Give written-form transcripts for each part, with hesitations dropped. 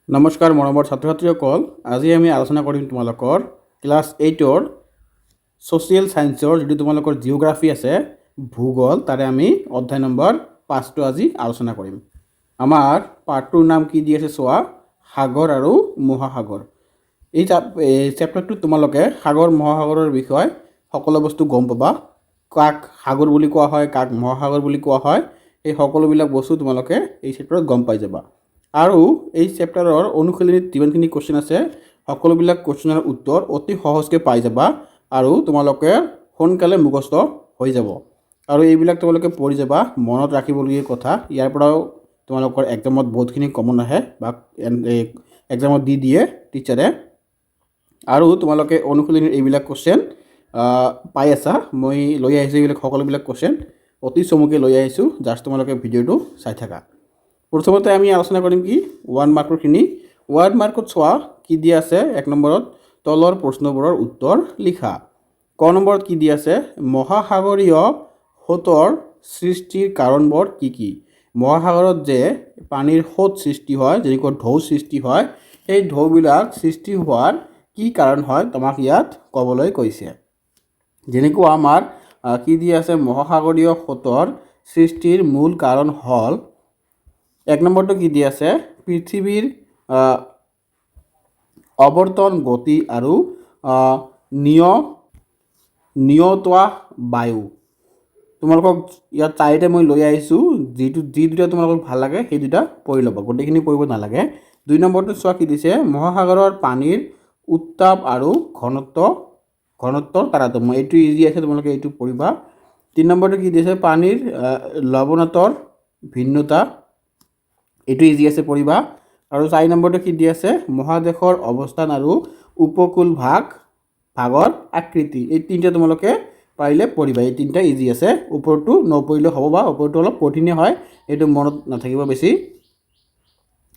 নমস্কাৰ মৰমৰ ছাত্ৰ ছাত্ৰীসকল, আজি আমি আলোচনা কৰিম তোমালোকৰ ক্লাছ 8ৰ ছ'চিয়েল ছায়েন্সৰ যিটো তোমালোকৰ জিঅ'গ্ৰাফী আছে, ভূগোল, তাৰে আমি অধ্যায় নম্বৰ 5টো আজি আলোচনা কৰিম। আমাৰ পাৰ্টটোৰ নাম কি দি আছে চোৱা, সাগৰ আৰু মহাসাগৰ। এই চেপ্টাৰটোত তোমালোকে সাগৰ মহাসাগৰৰ বিষয়ে সকলো বস্তু গম পাবা। কাক সাগৰ বুলি কোৱা হয়, কাক মহাসাগৰ বুলি কোৱা হয়, এই সকলোবিলাক বস্তু তোমালোকে এই চেপ্টাৰত গম পাই যাবা। আৰু এই চেপ্টাৰৰ অনুশীলনীত যিমানখিনি কুৱেশ্যন আছে, সকলোবিলাক কুৱেশ্যনৰ উত্তৰ অতি সহজকৈ পাই যাবা আৰু তোমালোকে সোনকালে মুখস্থ হৈ যাব। আৰু এইবিলাক তোমালোকে পঢ়ি যাবা, মনত ৰাখিবলগীয়া কথা। ইয়াৰ পৰাও তোমালোকৰ এক্সামত বহুতখিনি কমন আহে বা এক্সামত দি দিয়ে টিচাৰে। আৰু তোমালোকে অনুশীলনীৰ এইবিলাক কুৱেশ্যন পাই আছা, মই লৈ আহিছোঁ এইবিলাক সকলোবিলাক কুৱেশ্যন অতি চমুকৈ লৈ আহিছোঁ। জাষ্ট তোমালোকে ভিডিঅ'টো চাই থাকা। প্ৰথমতে আমি আলোচনা কৰিম কি 1 মাৰ্কৰখিনি। 1 মাৰ্কত চোৱা কি দিয়া আছে, 1 নম্বৰত তলৰ প্ৰশ্নবোৰৰ উত্তৰ লিখা। ক নম্বৰত কি দিয়া আছে, মহাসাগৰীয় সোঁতৰ সৃষ্টিৰ কাৰণবোৰ কি কি? মহাসাগৰত যে পানীৰ সোঁত সৃষ্টি হয়, যেনেকৈ ঢৌ সৃষ্টি হয়, সেই ঢৌবিলাক সৃষ্টি হোৱাৰ কি কাৰণ হয় তোমাক ইয়াত ক'বলৈ কৈছে। যেনেকুৱা আমাৰ কি দিয়া আছে, মহাসাগৰীয় সোঁতৰ সৃষ্টিৰ মূল কাৰণ হ'ল, 1 নম্বৰটো কি দিয়া আছে, পৃথিৱীৰ অৱৰ্তন গতি আৰু নিয়তোৱা বায়ু। তোমালোকক ইয়াত চাৰিটা মই লৈ আহিছোঁ, যি দুটা তোমালোকক ভাল লাগে সেই দুটা পঢ়ি ল'বা, গোটেইখিনি পঢ়িব নালাগে। 2 নম্বৰটো চোৱা কি দিছে, মহাসাগৰৰ পানীৰ উত্তাপ আৰু ঘনত্বৰ তাৰতম্য। এইটো ইজি আছে, তোমালোকে এইটো পঢ়িবা। 3 নম্বৰটো কি দিছে, পানীৰ লৱণাতৰ ভিন্নতা। এইটো ইজি আছে, পঢ়িবা। আৰু 4 নম্বৰটো কি দি আছে, মহাদেশৰ অৱস্থান আৰু উপকূল ভাগৰ আকৃতি। এই তিনিটা তোমালোকে পাৰিলে পঢ়িবা, এই তিনিটা ইজি আছে। ওপৰটো নপঢ়িলেও হ'ব বা ওপৰটো অলপ কঠিনে হয়, এইটো মনত নাথাকিব বেছি।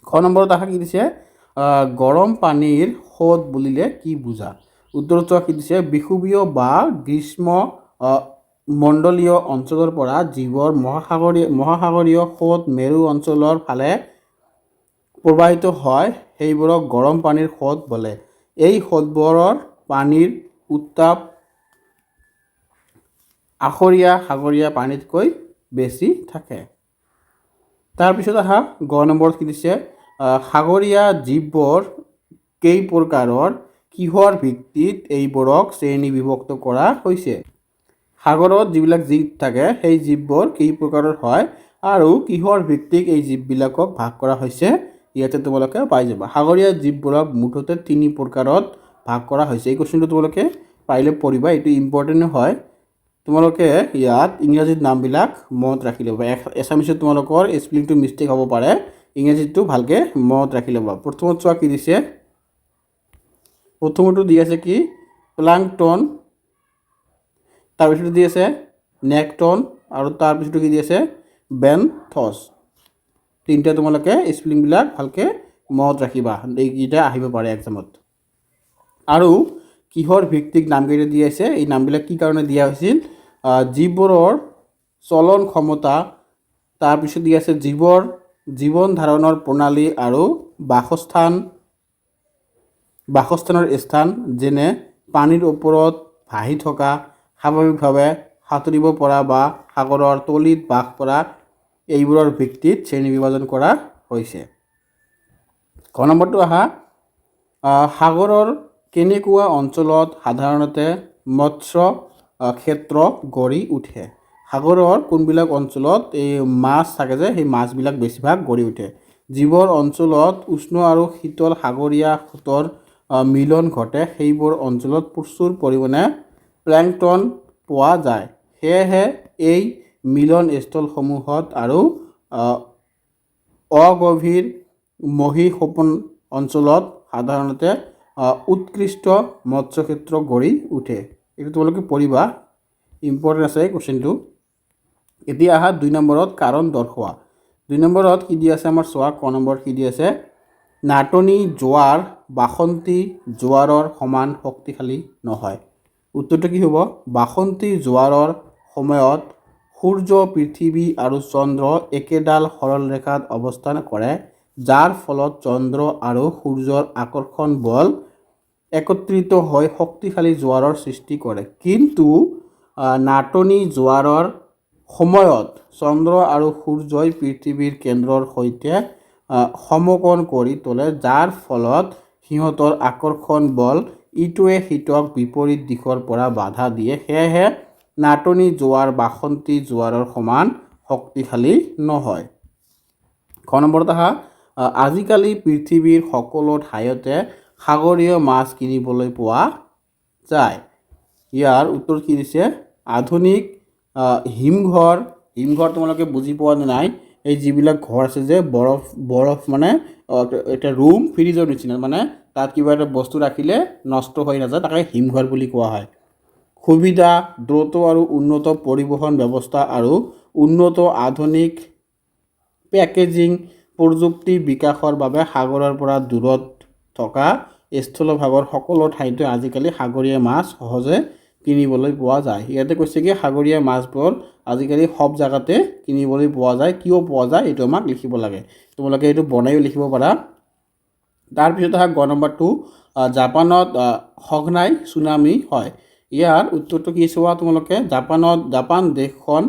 খ নম্বৰত আশা কি দিছে, গৰম পানীৰ সোঁত বুলিলে কি বুজা? উত্তৰত চোৱা কি দিছে, বিষুৱীয় বা গ্ৰীষ্ম মণ্ডলীয় অঞ্চলৰ পৰা যিবোৰ মহাসাগৰীয় সোঁত মেৰু অঞ্চলৰ ফালে প্ৰবাহিত হয়, সেইবোৰক গৰম পানীৰ সোঁত বোলে। এই সোঁতবোৰৰ পানীৰ উত্তাপ সাগৰীয় পানীতকৈ বেছি থাকে। তাৰপিছত আহা গ নম্বৰত কি দিছে, সাগৰীয় জীৱবোৰ কেই প্ৰকাৰৰ, কিহৰ ভিত্তিত এইবোৰক শ্ৰেণী বিভক্ত কৰা হৈছে? সাগৰত যিবিলাক জীৱ থাকে সেই জীৱবোৰ কেই প্ৰকাৰৰ হয় আৰু কিহৰ ভিত্তিক এই জীৱবিলাকক ভাগ কৰা হৈছে, ইয়াতে তোমালোকে পাই যাবা। সাগৰীয় জীৱবোৰক মুঠতে 3 প্ৰকাৰত ভাগ কৰা হৈছে। এই কুৱেশ্যনটো তোমালোকে পাৰিলে পঢ়িবা, এইটো ইম্পৰ্টেণ্ট হয়। তোমালোকে ইয়াত ইংৰাজীত নামবিলাক মনত ৰাখি ল'বা। এছামিছত তোমালোকৰ স্পেলিংটো মিষ্টেক হ'ব পাৰে, ইংৰাজীটো ভালকৈ মনত ৰাখি ল'বা। প্ৰথমত চোৱা কি দিছে, প্ৰথমটো দি আছে কি, প্লাংকটন, তাৰপিছত দি আছে নেক্টন, আৰু তাৰপিছতো কি দি আছে, বেন্থছ। তিনিটা তোমালোকে স্পেলিংবিলাক ভালকৈ মনত ৰাখিবা, এইকেইটা আহিব পাৰে এক্সামত। আৰু কিহৰ ভিত্তিক নামকেইটা দি আছে, এই নামবিলাক কি কাৰণে দিয়া হৈছিল, জীৱবোৰৰ চলন ক্ষমতা, তাৰপিছত দি আছে জীৱৰ জীৱন ধাৰণৰ প্ৰণালী আৰু বাসস্থানৰ স্থান, যেনে পানীৰ ওপৰত ভাহি থকা, স্বাভাৱিকভাৱে সাঁতুৰিব পৰা বা সাগৰৰ তলিত বাস কৰা, এইবোৰৰ ভিত্তিত শ্ৰেণী বিভাজন কৰা হৈছে। ক নম্বৰটো আহা, সাগৰৰ কেনেকুৱা অঞ্চলত সাধাৰণতে মৎস্য ক্ষেত্ৰ গঢ়ি উঠে? সাগৰৰ কোনবিলাক অঞ্চলত এই মাছ থাকে যে সেই মাছবিলাক বেছিভাগ গঢ়ি উঠে? যিবোৰ অঞ্চলত উষ্ণ আৰু শীতল সাগৰীয় সোঁতৰ মিলন ঘটে, সেইবোৰ অঞ্চলত প্ৰচুৰ পৰিমাণে প্লাংকটন পোৱা যায়। সেয়েহে এই মিলনস্থলসমূহত আৰু অগভীৰ মহীসোপন অঞ্চলত সাধাৰণতে উৎকৃষ্ট মৎস্যক্ষেত্ৰ গঢ়ি উঠে। এইটো তোমালোকে পঢ়িবা, ইম্পৰ্টেণ্ট আছে কুৱেশ্যনটো। এতিয়া আহা 2 নম্বৰত কাৰণ দৰ্শোৱা। 2 নম্বৰত কি দি আছে আমাৰ চোৱা, ক নম্বৰত কি দি আছে, নাটনি জোৱাৰ বাসন্তী জোৱাৰৰ সমান শক্তিশালী নহয়। উত্তৰটো কি হ'ব, বাসন্তী জোৱাৰৰ সময়ত সূৰ্য, পৃথিৱী আৰু চন্দ্ৰ একেডাল সৰল ৰেখাত অৱস্থান কৰে, যাৰ ফলত চন্দ্ৰ আৰু সূৰ্যৰ আকৰ্ষণ বল একত্ৰিত হৈ শক্তিশালী জোৱাৰৰ সৃষ্টি কৰে। কিন্তু নাটনি জোৱাৰৰ সময়ত চন্দ্ৰ আৰু সূৰ্যই পৃথিৱীৰ কেন্দ্ৰৰ সৈতে সমকোণ কৰি তোলে, যাৰ ফলত সিহঁতৰ আকৰ্ষণ বল ইটোৱে সিটোক বিপৰীত দিশৰ পৰা বাধা দিয়ে। সেয়েহে নাটনি জোৱাৰ বাসন্তী জোৱাৰৰ সমান শক্তিশালী নহয়। খ নম্বৰত আহা, আজিকালি পৃথিৱীৰ সকলো ঠাইতে সাগৰীয় মাছ কিনিবলৈ পোৱা যায়। ইয়াৰ উত্তৰ কি দিছে? আধুনিক হিমঘৰ তোমালোকে বুজি পোৱা নাই, এই যিবিলাক ঘৰ আছে যে বৰফ মানে এটা ৰুম ফ্ৰিজৰ নিচিনা, মানে তাত কিবা এটা বস্তু ৰাখিলে নষ্ট হৈ নাযায়, তাকে হিমঘৰ বুলি কোৱা হয়। সুবিধা, দ্ৰুত আৰু উন্নত পৰিবহণ ব্যৱস্থা আৰু উন্নত আধুনিক পেকেজিং প্ৰযুক্তি বিকাশৰ বাবে সাগৰৰ পৰা দূৰত থকা স্থলভাগৰ সকলো ঠাইতে আজিকালি সাগৰীয় মাছ সহজে কিনিবলৈ পোৱা যায়। ইয়াতে কৈছে কি সাগৰীয় মাছবোৰ আজিকালি সব জেগাতে কিনিবলৈ পোৱা যায়। কিয় পোৱা যায় এইটো আমাক লিখিব লাগে। তোমালোকে এইটো বনাইও লিখিব পাৰা। তাৰপিছত আহা গ নম্বৰটো, জাপানত সঘনাই চুনামি হয়। ইয়াৰ উত্তৰটো কি চোৱা তোমালোকে। জাপান দেশখন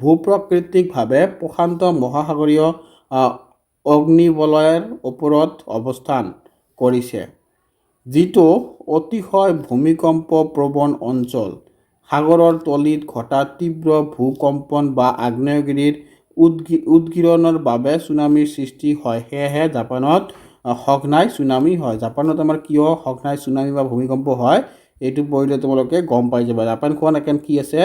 ভূপ্ৰাকৃতিকভাৱে প্ৰশান্ত মহাসাগৰীয় অগ্নিবলয়ৰ ওপৰত অৱস্থান কৰিছে, যিটো অতিশয় ভূমিকম্প প্ৰৱণ অঞ্চল। সাগৰৰ তলিত ঘটা তীব্ৰ ভূকম্পন বা আগ্নেয়গিৰিৰ উদগিৰণৰ বাবে চুনামিৰ সৃষ্টি হয়। সেয়েহে জাপানত সঘনাই চুনামি হয়। জাপানত আমাৰ কিয় সঘনাই চুনামি বা ভূমিকম্প হয় এইটো পঢ়িলে তোমালোকে গম পাই যাবা। জাপানখন এখন কি আছে,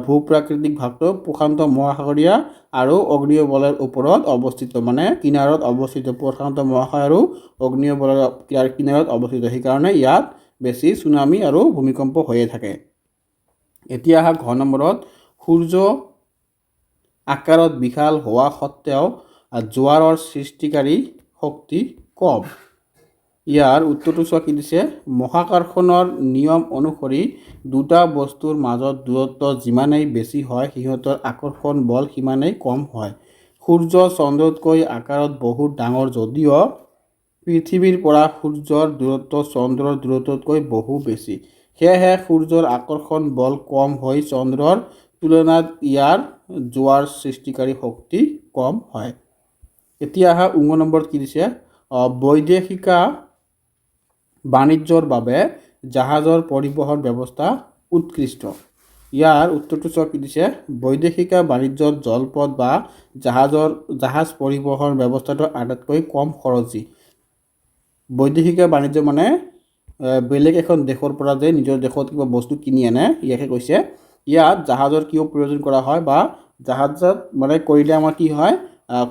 ভূপ্ৰাকৃতিক ভাগটো প্ৰশান্ত মহাসাগৰীয় আৰু অগ্নিয় বলয়ৰ ওপৰত অৱস্থিত, মানে কিনাৰত অৱস্থিত। প্ৰশান্ত মহাসাগৰ আৰু অগ্নিয় বলয়ৰ কিনাৰত অৱস্থিত, সেইকাৰণে ইয়াত বেছি চুনামি আৰু ভূমিকম্প হৈয়ে থাকে। এতিয়া আহা ঘ নম্বৰত, সূৰ্য আকাৰত বিশাল হোৱা সত্ত্বেও জোৱাৰৰ সৃষ্টিকাৰী শক্তি কম। ইয়াৰ উত্তৰটো চোৱা কি দিছে। মহাকৰ্ষণৰ নিয়ম অনুসৰি দুটা বস্তুৰ মাজত দূৰত্ব যিমানেই বেছি হয় সিহঁতৰ আকৰ্ষণ বল সিমানেই কম হয়। সূৰ্য চন্দ্ৰতকৈ আকাৰত বহুত ডাঙৰ যদিও পৃথিৱীৰ পৰা সূৰ্যৰ দূৰত্ব চন্দ্ৰৰ দূৰত্বতকৈ বহু বেছি। সেয়েহে সূৰ্যৰ আকৰ্ষণ বল কম হৈ চন্দ্ৰৰ তুলনাত ইয়াৰ জোৱাৰ সৃষ্টিকাৰী শক্তি কম হয়। এতিয়া আহা ঙ নম্বৰত কি দিছে, বৈদেশিক বাণিজ্যৰ বাবে জাহাজৰ পৰিবহণ ব্যৱস্থা উৎকৃষ্ট। ইয়াৰ উত্তৰটো চোৱা কি দিছে। বৈদেশিক বাণিজ্যত জলপথ বা জাহাজ পৰিবহণ ব্যৱস্থাটো আটাইতকৈ কম খৰচী। বৈদেশিক বাণিজ্য মানে বেলেগ এখন দেশৰ পৰা যে নিজৰ দেশত কিবা বস্তু কিনি আনে, ইয়াকে কৈছে। ইয়াত জাহাজৰ কিয় প্ৰয়োজন কৰা হয় বা জাহাজত মানে কৰিলে আমাৰ কি হয়,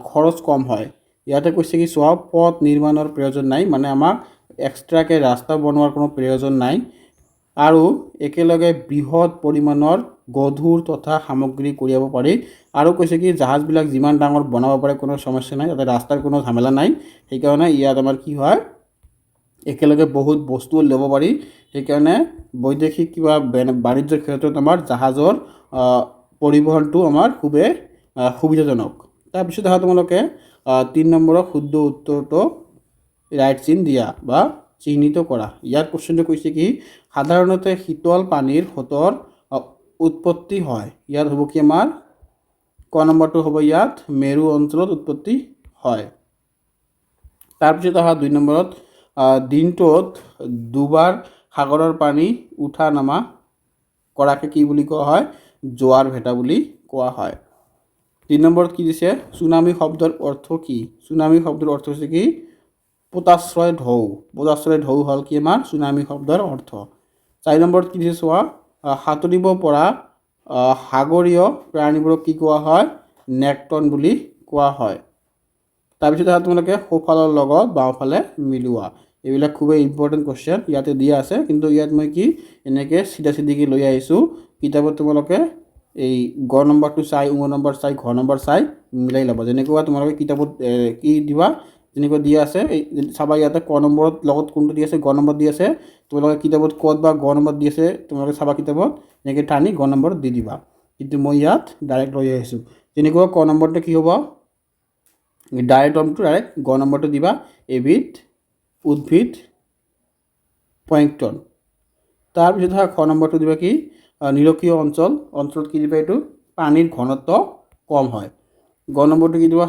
খৰচ কম হয়। ইয়াতে কৈছে কি চোৱা, পথ নিৰ্মাণৰ প্ৰয়োজন নাই, মানে আমাক এক্সট্ৰাকৈ ৰাস্তা বনোৱাৰ কোনো প্ৰয়োজন নাই, আৰু একেলগে বৃহৎ পৰিমাণৰ গধুৰ তথা সামগ্ৰী কঢ়িয়াব পাৰি। আৰু কৈছে কি জাহাজবিলাক যিমান ডাঙৰ বনাব পাৰে কোনো সমস্যা নাই, তাতে ৰাস্তাৰ কোনো ঝামেলা নাই। সেইকাৰণে ইয়াত আমাৰ কি হয়, একেলগে বহুত বস্তু ল'ব পাৰি। সেইকাৰণে বৈদেশিক কিবা বাণিজ্যৰ ক্ষেত্ৰত আমাৰ জাহাজৰ পৰিবহণটো আমাৰ খুবেই সুবিধাজনক। তাৰপিছত আহা তোমালোকে 3 নম্বৰৰ শুদ্ধ উত্তৰটো ৰাইট চিন দিয়া বা চিহ্নিত কৰা। ইয়াৰ কুৱেশ্যনটো কৈছে কি সাধাৰণতে শীতল পানীৰ সোঁতৰ উৎপত্তি হয়। ইয়াত হ'ব কি আমাৰ ক নম্বৰটো হ'ব, ইয়াত মেৰু অঞ্চলত উৎপত্তি হয়। তাৰপিছত অহা 2 নম্বৰত, দিনটোত দুবাৰ সাগৰৰ পানী উঠা নামা কৰাকে কি বুলি কোৱা হয়, জোৱাৰ ভেটা বুলি কোৱা হয়। 3 নম্বৰত কি দিছে, চুনামি শব্দৰ অৰ্থ কি। চুনামি শব্দৰ অৰ্থ হৈছে কি পোতাশ্ৰয় ঢৌ। পোতাশ্ৰয় ঢৌ হ'ল কি আমাৰ চুনামি শব্দৰ অৰ্থ। 4 নম্বৰত কি দিছে চোৱা, সাঁতুৰিব পৰা সাগৰীয় প্ৰাণীবোৰক কি কোৱা হয়, নেক্টন বুলি কোৱা হয়। তাৰপিছত তোমালোকে সোঁফালৰ লগত বাওঁফালে মিলোৱা। এইবিলাক খুবেই ইম্পৰ্টেণ্ট কুৱেশ্যন ইয়াতে দিয়া আছে, কিন্তু ইয়াত মই কি এনেকৈ চিধা চিধিকৈ লৈ আহিছোঁ। কিতাপত তোমালোকে এই গ নম্বৰটো চাই, ঙ নম্বৰ চাই, ঘ নম্বৰ চাই মিলাই ল'বা। যেনেকুৱা তোমালোকে কিতাপত কি দিবা, যেনেকুৱা দিয়া আছে এই চাবা, ইয়াতে ক নম্বৰত লগত কোনটো দি আছে, গ নম্বৰ দি আছে। তোমালোকে কিতাপত ক'ত বা গ নম্বৰ দি আছে তোমালোকে চাবা, কিতাপত এনেকৈ টানি গ নম্বৰত দি দিবা। কিন্তু মই ইয়াত ডাইৰেক্ট লৈ আহিছোঁ। যেনেকুৱা ক নম্বৰতে কি হ'ব, ডাইৰেক্ট ডাইৰেক্ট গ নম্বৰটো দিবা এবিধ উদ্ভিদ প্লাংকটন। তাৰপিছত ধৰা খ নম্বৰটো দিবা কি নিৰক্ষীয় অঞ্চলত কি দিবা এইটো পানীৰ ঘনত্ব কম হয়। গ নম্বৰটো কি দিবা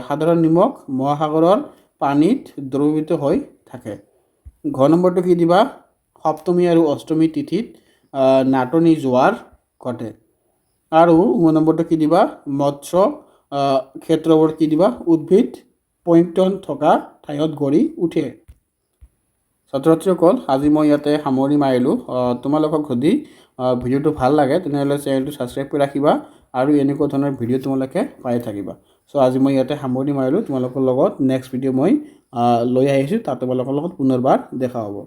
সাধাৰণ নিমখ মহাসাগৰৰ পানীত দ্ৰৱীভূত হৈ থাকে। ঘ নম্বৰটো কি দিবা সপ্তমী আৰু অষ্টমী তিথিত নাটনি জোৱাৰ ঘটে। আৰু ঘ নম্বৰটো কি দিবা মৎস্য ক্ষেত্ৰবোৰ কি দিবা উদ্ভিদ প্লাংকটন থকা ঠাইত গঢ়ি উঠে। ছাত্ৰ ছাত্ৰীসকল আজি মই ইয়াতে সামৰণি মাৰিলোঁ। তোমালোকক যদি ভিডিঅ'টো ভাল লাগে তেনেহ'লে চেনেলটো ছাবস্ক্ৰাইব কৰি ৰাখিবা আৰু এনেকুৱা ধৰণৰ ভিডিঅ' তোমালোকে পাই থাকিবা। চ' আজি মই ইয়াতে সামৰণি মাৰিলোঁ। তোমালোকৰ লগত নেক্সট ভিডিঅ' মই লৈ আহিছোঁ, তাত তোমালোকৰ লগত পুনৰবাৰ দেখা হ'ব।